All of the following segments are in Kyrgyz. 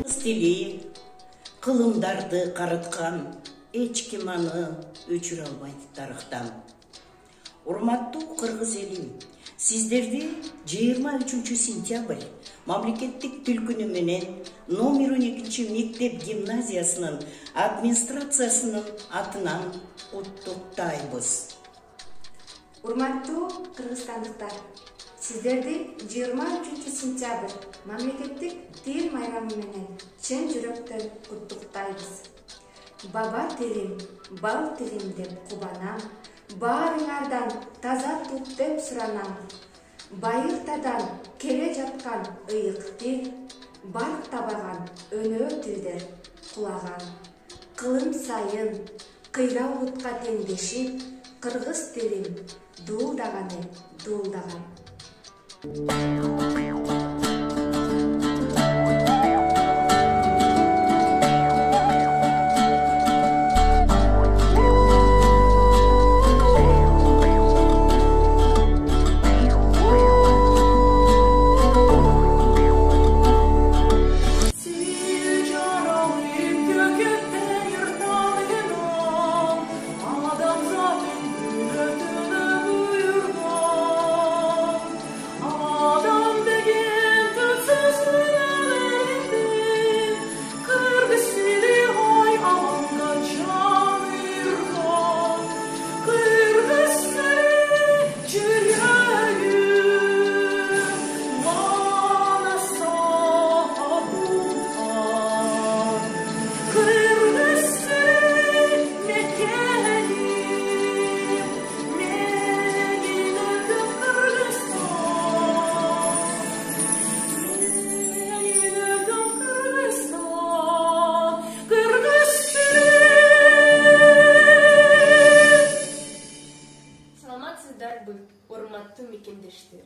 Stili, kılımdardı karıtkan, hiç kim anı öçür almaydı tarıktan. Урматтуу кыргыз элим, сиздерди 23 сентябрь мамлекеттик тил күнү менен номер 12 мектеп гимназиясынын администрациясынын атынан куттуктайбыз. Урматтуу кыргызстандыктар, сиздерди 23 сентябрь мамлекеттик тил майрамы менен чын жүрөктөн куттуктайбыз. Баба тилим, бал тилим деп кубанам. Баарыңардан таза туп деп суранам. Байыртадан келе жаткан ыйык тил, барк табаган өнөө тилдер кулаган. Кылым сайын кыйра улутка теңдешип, кыргыз тилим дуулдаганы дуулдаган. Урматтуу мекендештер,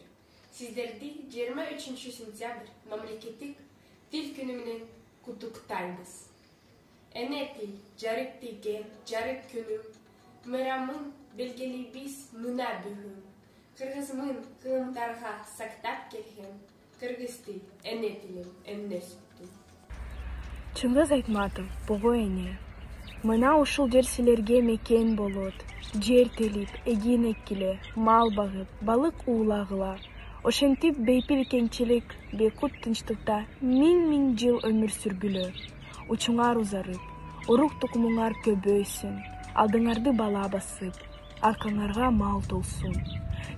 сиздерди 23 сентябрь мамлекеттик тил күнү менен куттуктайбыз. Эне тил жарык тийген жарык күнү, мейрамын белгилейбиз мына бүгүн. Кыргызмын кылымдарга сактап келген, кыргыз тил эне тилим эмне сүттү. Чыңгыз Айтматов, Бого эне. Мына ушул жер силерге мекен болот. Жер телип, эгин эккиле, мал багып, балык уулагыла. Ошентип бейпил кеңчилик, бейкут тынчтыкта миң жыл өмүр сүргүлө. Учуңар узарып, урук тукумуңар көбөйсүн, алдыңарды бала басып, аркаңарга мал толсун.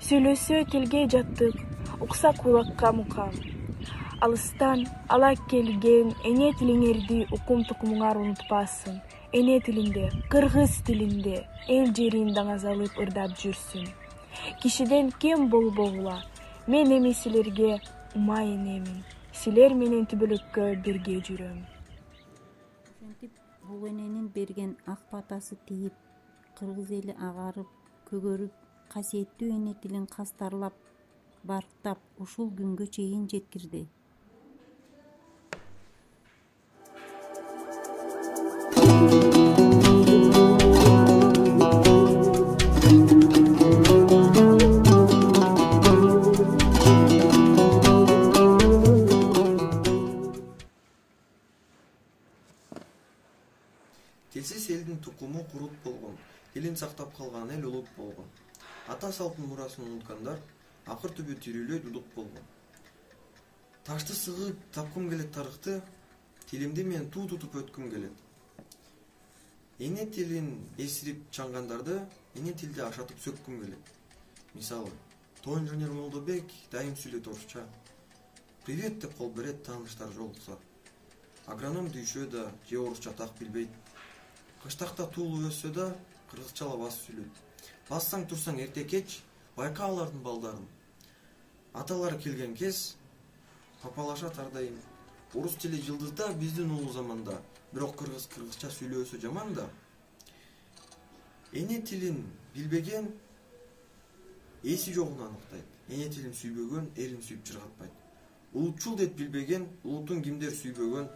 Сүйлөсө телге жаттык, укса кулакка мукам. Алыстан ала келген эне тилиңерди укум тукумуңар унутпасын. Эне тилинде, кыргыз тилинде, эл жерин даңазалып ырдап жүрсүн. Кишиден кем болбогула, мен эми силерге ума энемин. Силер менен түбөлүккө бирге жүрөм. Ошентип бул эненин берген ак батасы тийип, кыргыз эли агарып, көгөрүп, касиеттүү эне тилин кастарлап, барктап, ушул күнгө чейин жеткирди. Телсиз элдин тукуму курут болгон, тилин сактап калган эл улут болгон. Ата салттын мурасын унуткандар акыр түбү тирүүлөй дудук болгон. Ташты сыгып тапкым келет тарыхты, тилимди мен туу тутуп өткүм келет. Эне тилин эсирип чаңгандарды эне тилде ашатып сөккүм келет. Мисалы, тоо инженер Молдобек дайым сүйлөйт орусча. Привет деп кол берет тааныштар жолукса. Агроном дүйшө да же орусча так билбейт. Кыштакта туулуу өссө да кыргызчалап басып сүйлөйт. Бассаң турсаң эрте кеч байка алардын балдарын. Аталары келген кез папалашат ардайым. Орус тили жылдызда биздин улуу заманда, бирок кыргызча сүйлөөсө жаман да. Эне тилин билбеген эси жогун аныктайт. Эне тилин сүйбөгөн элин сүйүп чыргатпайт. Улутчул деп билбеген улутун кимдер сүйбөгөн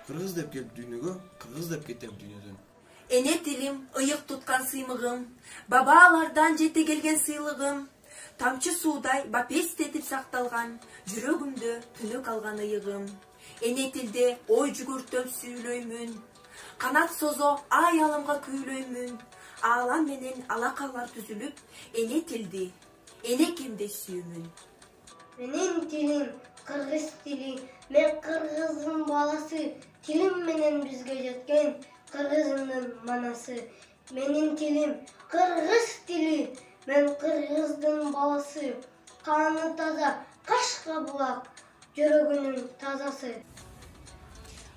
Кыргыз деп келип дүйнөгө, кыргыз деп кетем дүйнөдөн. Эне тилим, ыйык туткан сыймыгым, бабалардан жете келген сыйлыгым, тамчы суудай бапестетип сакталган, жүрөгүмдө түнөк алган ыйыгым. Эне тилде ой жүгүртөп сүйлөймүн, канат созо ай аламга күүлөймүн. Аалам менен алакалар түзүлүп, эне тилди, эне кимди сүйөмүн. Менин тилим кыргыз тили, мен кыргыздын баласы, тилим менен бизге жеткен кыргыздын манасы. Менин тилим кыргыз тили, мен кыргыздын баласы, каны таза, кашка булак, жүрөгүнүн тазасы.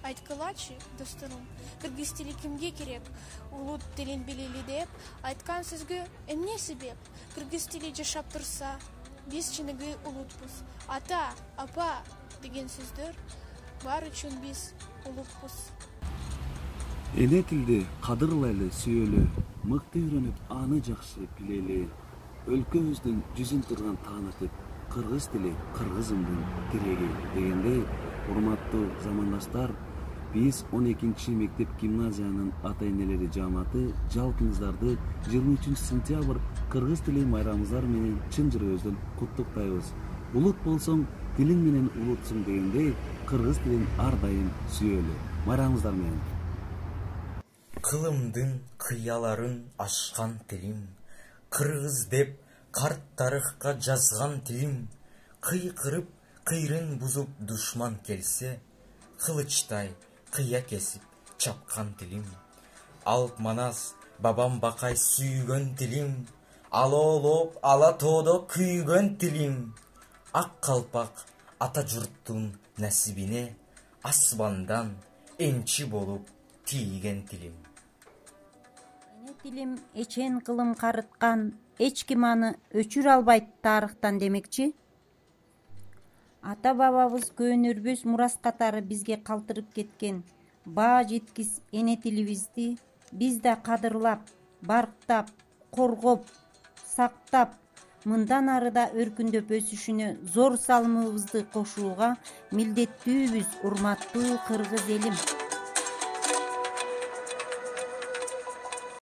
Айткылачы, досторум, кыргыз тили кимге керек? Улут тилин билели деп, айткан сөзгө эмне себеп? Кыргыз тили жашап турса, биз чыныгы улутпуз. Ата, апа деген сөздөр бар үчүн биз улутпуз. Эне тилди кадырлайлы, сүйөлү, мыкты үйрөнүп, аны жакшы билели. Өлкөбүздүн жүзүн турган таанытып, кыргыз тили кыргызымдын тиреги дегендей, урматтуу замандаштар, биз 12 мектеп гимназиянын ата-энелери жамааты жалпыңыздарды 23 сентябрь кыргыз тили майрамыңыздар менен чын жүрөгүбүздөн куттуктайбыз. Улут болсоң, тилиң менен улутсуң дегендей, кыргыз тилин ар дайым сүйөлү. Майрамыңыздар менен. Кылымдын кыяларын ашкан тилим, кыргыз деп карт тарыхка жазган тилим, кыйкырып, кыйрын бузуп душман келсе, кылычтай кыя кесип чапкан тилим. Алп манас бабам бакай сүйгөн тилим, алоолоп ала тоодо күйгөн тилим. Ак калпак ата журттун насибине, асмандан энчи болуп тийген тилим. Эне тилим эчен кылым карыткан, эч ким аны өчүрө албайт тарыхтан демекчи. Ата бабабыз көөнөрбөс мурас катары бизге калтырып кеткен баа жеткис эне тилибизди биз да кадырлап, барктап, коргоп, сактап, мындан ары да өркүндөп өсүшүнө зор салымыбызды кошууга милдеттүүбүз, урматтуу кыргыз элим.